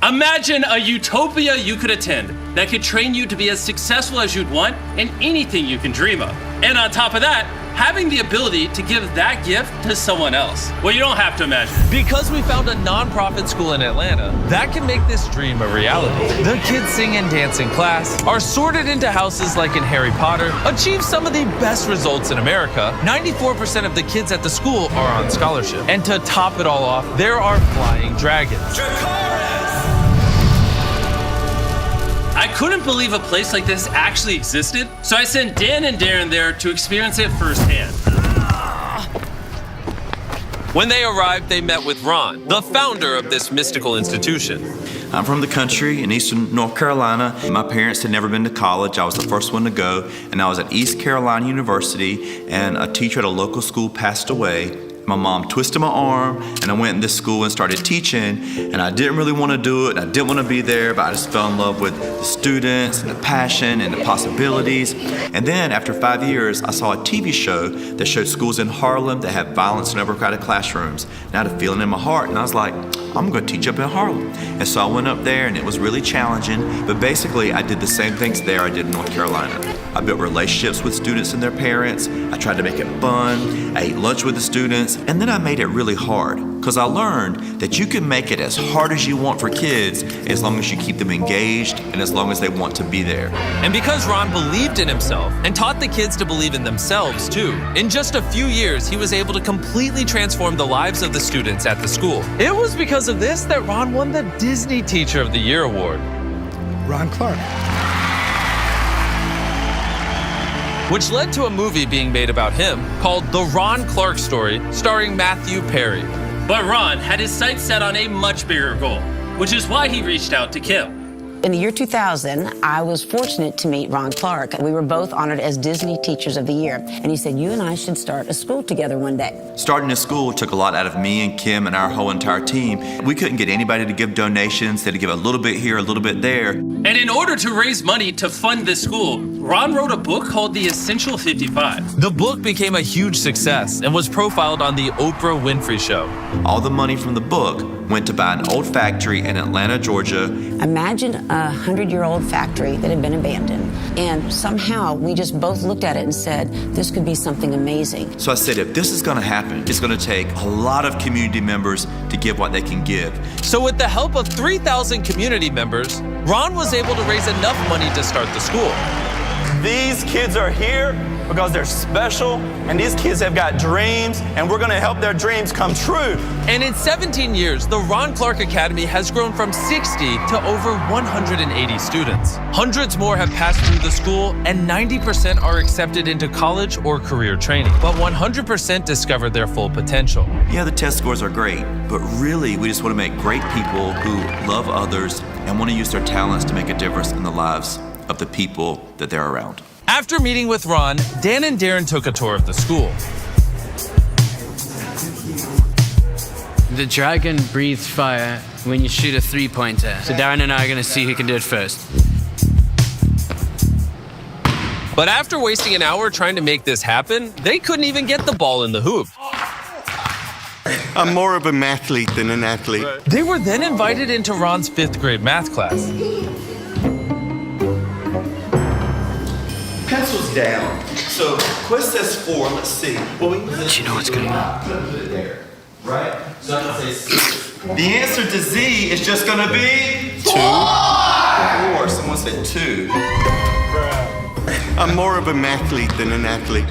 Imagine a utopia you could attend that could train you to be as successful as you'd want in anything you can dream of. And on top of that, having the ability to give that gift to someone else. Well, you don't have to imagine. Because we found a nonprofit school in Atlanta that can make this dream a reality. The kids sing and dance in class, are sorted into houses like in Harry Potter, achieve some of the best results in America. 94% of the kids at the school are on scholarship. And to top it all off, there are flying dragons. I couldn't believe a place like this actually existed, so I sent Dan and Darren there to experience it firsthand. When they arrived, they met with Ron, the founder of this mystical institution. I'm from the country in eastern North Carolina. My parents had never been to college. I was the first one to go, and I was at East Carolina University, and a teacher at a local school passed away. My mom twisted my arm, and I went in this school and started teaching, and I didn't really want to do it, and I didn't want to be there, but I just fell in love with the students and the passion and the possibilities. And then after 5 years, I saw a TV show that showed schools in Harlem that have violence in overcrowded classrooms. And I had a feeling in my heart, and I was like, I'm going to teach up in Harlem. And so I went up there, and it was really challenging, but basically I did the same things there I did in North Carolina. I built relationships with students and their parents. I tried to make it fun. I ate lunch with the students. And then I made it really hard, because I learned that you can make it as hard as you want for kids as long as you keep them engaged and as long as they want to be there. And because Ron believed in himself and taught the kids to believe in themselves too, in just a few years, he was able to completely transform the lives of the students at the school. It was because of this that Ron won the Disney Teacher of the Year award. Ron Clark. Which led to a movie being made about him called The Ron Clark Story, starring Matthew Perry. But Ron had his sights set on a much bigger goal, which is why he reached out to Kim. In the year 2000, I was fortunate to meet Ron Clark. We were both honored as Disney Teachers of the Year. And he said, you and I should start a school together one day. Starting a school took a lot out of me and Kim and our whole entire team. We couldn't get anybody to give donations. They had to give a little bit here, a little bit there. And in order to raise money to fund this school, Ron wrote a book called The Essential 55. The book became a huge success and was profiled on the Oprah Winfrey Show. All the money from the book went to buy an old factory in Atlanta, Georgia. Imagine a 100-year-old factory that had been abandoned. And somehow we just both looked at it and said, this could be something amazing. So I said, if this is going to happen, it's going to take a lot of community members to give what they can give. So with the help of 3,000 community members, Ron was able to raise enough money to start the school. These kids are here because they're special, and these kids have got dreams, and we're gonna help their dreams come true. And in 17 years, the Ron Clark Academy has grown from 60 to over 180 students. Hundreds more have passed through the school, and 90% are accepted into college or career training. But 100% discovered their full potential. Yeah, the test scores are great, but really we just want to make great people who love others and want to use their talents to make a difference in the lives of the people that they're around. After meeting with Ron, Dan and Darren took a tour of the school. The dragon breathes fire when you shoot a three-pointer. So Darren and I are going to see who can do it first. But after wasting an hour trying to make this happen, they couldn't even get the ball in the hoop. I'm more of a mathlete than an athlete. They were then invited into Ron's 5th grade math class. Pencils down. So Quest says 4. Let's see. Well, we Do you know what's going on? put it there, right? So I can say 6. The answer to Z is just going to be 2. 4. Someone said 2. I'm more of a mathlete than an athlete.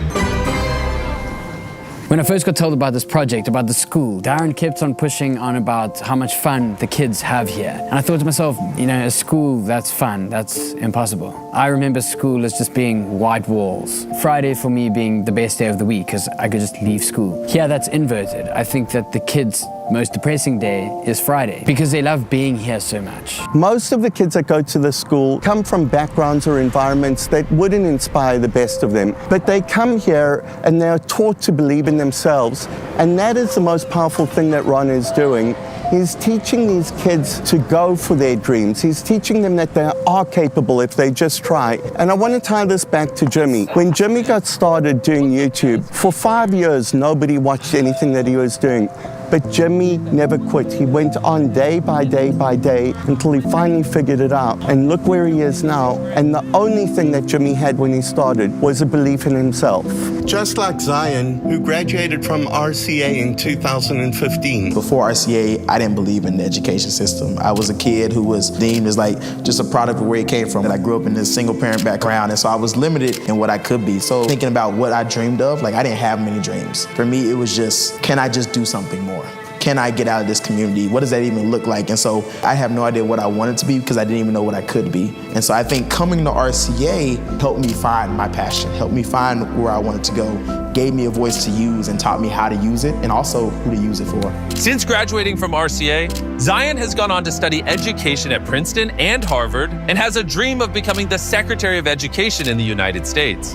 When I first got told about this project, about the school, Darren kept on pushing on about how much fun the kids have here. And I thought to myself, you know, a school that's fun, that's impossible. I remember school as just being white walls. Friday for me being the best day of the week because I could just leave school. Here that's inverted. I think that the kids' most depressing day is Friday because they love being here so much. Most of the kids that go to the school come from backgrounds or environments that wouldn't inspire the best of them. But they come here and they're taught to believe in themselves. And that is the most powerful thing that Ron is doing. He's teaching these kids to go for their dreams. He's teaching them that they are capable if they just try. And I want to tie this back to Jimmy. When Jimmy got started doing YouTube, for 5 years, nobody watched anything that he was doing. But Jimmy never quit. He went on day by day by day until he finally figured it out. And look where he is now. And the only thing that Jimmy had when he started was a belief in himself. Just like Zion, who graduated from RCA in 2015. Before RCA, I didn't believe in the education system. I was a kid who was deemed as like just a product of where he came from. I grew up in this single parent background, and so I was limited in what I could be. So thinking about what I dreamed of, like I didn't have many dreams. For me, it was just, can I just do something more? Can I get out of this community? What does that even look like? And so I have no idea what I wanted to be because I didn't even know what I could be. And so I think coming to RCA helped me find my passion, helped me find where I wanted to go, gave me a voice to use and taught me how to use it and also who to use it for. Since graduating from RCA, Zion has gone on to study education at Princeton and Harvard and has a dream of becoming the Secretary of Education in the United States.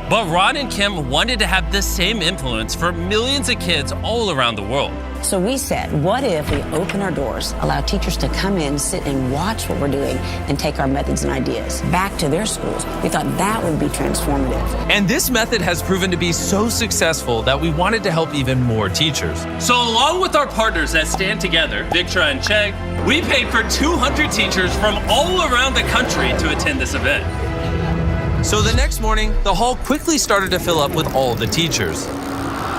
But Ron and Kim wanted to have the same influence for millions of kids all around the world. So we said, what if we open our doors, allow teachers to come in, sit and watch what we're doing, and take our methods and ideas back to their schools? We thought that would be transformative. And this method has proven to be so successful that we wanted to help even more teachers. So along with our partners that stand together, Victra and Chegg, we paid for 200 teachers from all around the country to attend this event. So the next morning, the hall quickly started to fill up with all the teachers.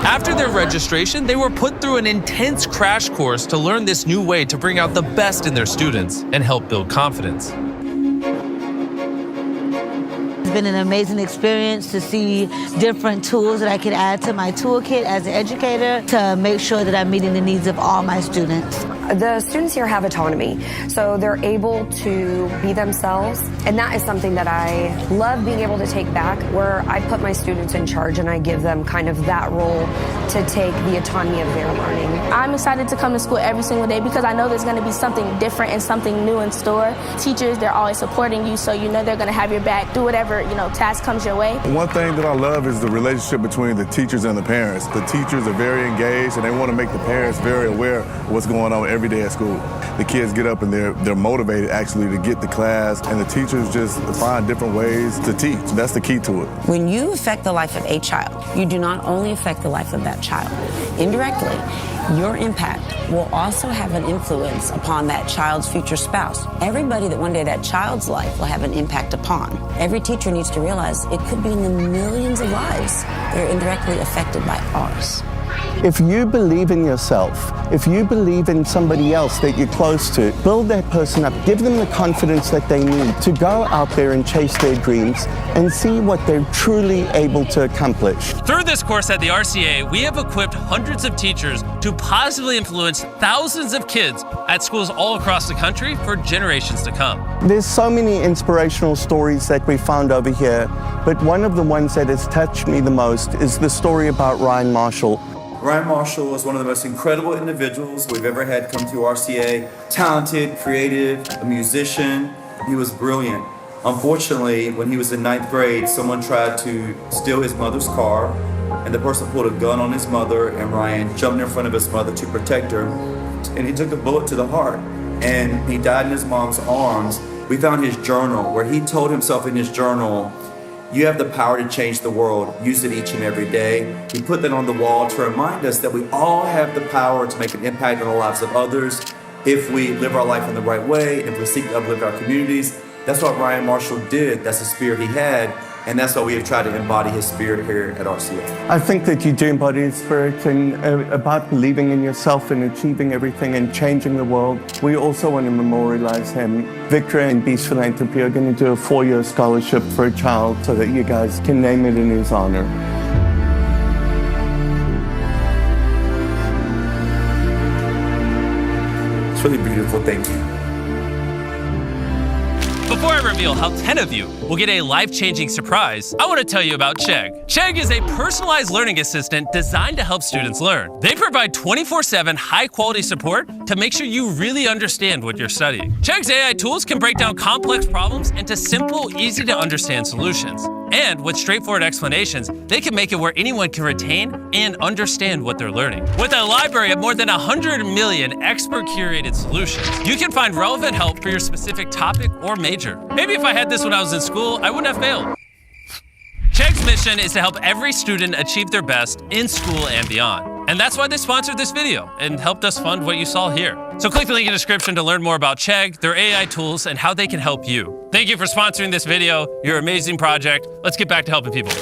After their registration, they were put through an intense crash course to learn this new way to bring out the best in their students and help build confidence. It's been an amazing experience to see different tools that I can add to my toolkit as an educator to make sure that I'm meeting the needs of all my students. The students here have autonomy, so they're able to be themselves, and that is something that I love being able to take back, where I put my students in charge and I give them kind of that role to take the autonomy of their learning. I'm excited to come to school every single day because I know there's going to be something different and something new in store. Teachers, they're always supporting you, so you know they're going to have your back, do whatever, task comes your way. One thing that I love is the relationship between the teachers and the parents. The teachers are very engaged and they want to make the parents very aware of what's going on every day at school. The kids get up and they're motivated actually to get to class, and the teachers just find different ways to teach. That's the key to it. When you affect the life of a child, you do not only affect the life of that child. Indirectly, your impact will also have an influence upon that child's future spouse. Everybody that one day that child's life will have an impact upon. Every teacher needs to realize it could be in the millions of lives that are indirectly affected by ours. If you believe in yourself, if you believe in somebody else that you're close to, build that person up, give them the confidence that they need to go out there and chase their dreams and see what they're truly able to accomplish. Through this course at the RCA, we have equipped hundreds of teachers to positively influence thousands of kids at schools all across the country for generations to come. There's so many inspirational stories that we found over here, but one of the ones that has touched me the most is the story about Ryan Marshall. Ryan Marshall is one of the most incredible individuals we've ever had come to RCA. Talented, creative, a musician. He was brilliant. Unfortunately, when he was in 9th grade, someone tried to steal his mother's car, and the person pulled a gun on his mother, and Ryan jumped in front of his mother to protect her, and he took a bullet to the heart, and he died in his mom's arms. We found his journal, where he told himself in his journal, "You have the power to change the world. Use it each and every day." He put that on the wall to remind us that we all have the power to make an impact on the lives of others if we live our life in the right way, if we seek to uplift our communities. That's what Ryan Marshall did. That's the spirit he had. And that's why we have tried to embody his spirit here at RCA. I think that you do embody his spirit and about believing in yourself and achieving everything and changing the world. We also want to memorialize him. Victra and Beast Philanthropy are going to do a 4-year scholarship for a child so that you guys can name it in his honor. It's really beautiful. Thank you. Before I reveal how 10 of you will get a life-changing surprise, I want to tell you about Chegg. Chegg is a personalized learning assistant designed to help students learn. They provide 24/7 high-quality support to make sure you really understand what you're studying. Chegg's AI tools can break down complex problems into simple, easy-to-understand solutions. And with straightforward explanations, they can make it where anyone can retain and understand what they're learning. With a library of more than 100 million expert-curated solutions, you can find relevant help for your specific topic or major. Maybe if I had this when I was in school, I wouldn't have failed. Chegg's mission is to help every student achieve their best in school and beyond. And that's why they sponsored this video and helped us fund what you saw here. So click the link in the description to learn more about Chegg, their AI tools, and how they can help you. Thank you for sponsoring this video. You're an amazing project. Let's get back to helping people.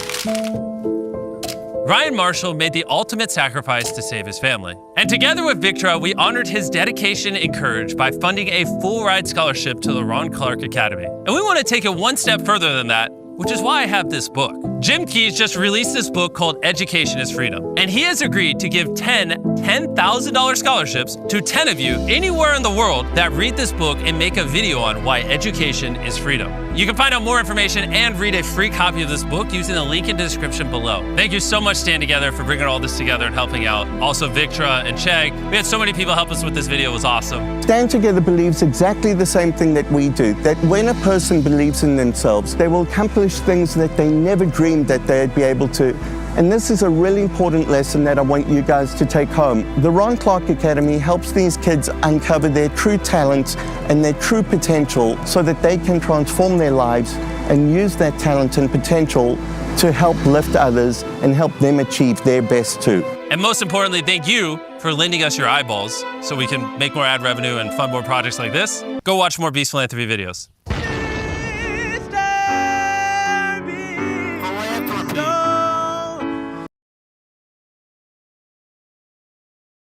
Ryan Marshall made the ultimate sacrifice to save his family. And together with Victra, we honored his dedication and courage by funding a full ride scholarship to the Ron Clark Academy. And we want to take it one step further than that, which is why I have this book. Jim Keyes just released this book called Education is Freedom. And he has agreed to give 10 $10,000 scholarships to 10 of you anywhere in the world that read this book and make a video on why education is freedom. You can find out more information and read a free copy of this book using the link in the description below. Thank you so much, Stand Together, for bringing all this together and helping out. Also, Victra and Chegg. We had so many people help us with this video. It was awesome. Stand Together believes exactly the same thing that we do, that when a person believes in themselves, they will accomplish things that they never dreamed that they'd be able to. And this is a really important lesson that I want you guys to take home. The Ron Clark Academy helps these kids uncover their true talents and their true potential so that they can transform their lives and use that talent and potential to help lift others and help them achieve their best too. And most importantly, thank you for lending us your eyeballs so we can make more ad revenue and fund more projects like this. Go watch more Beast Philanthropy videos.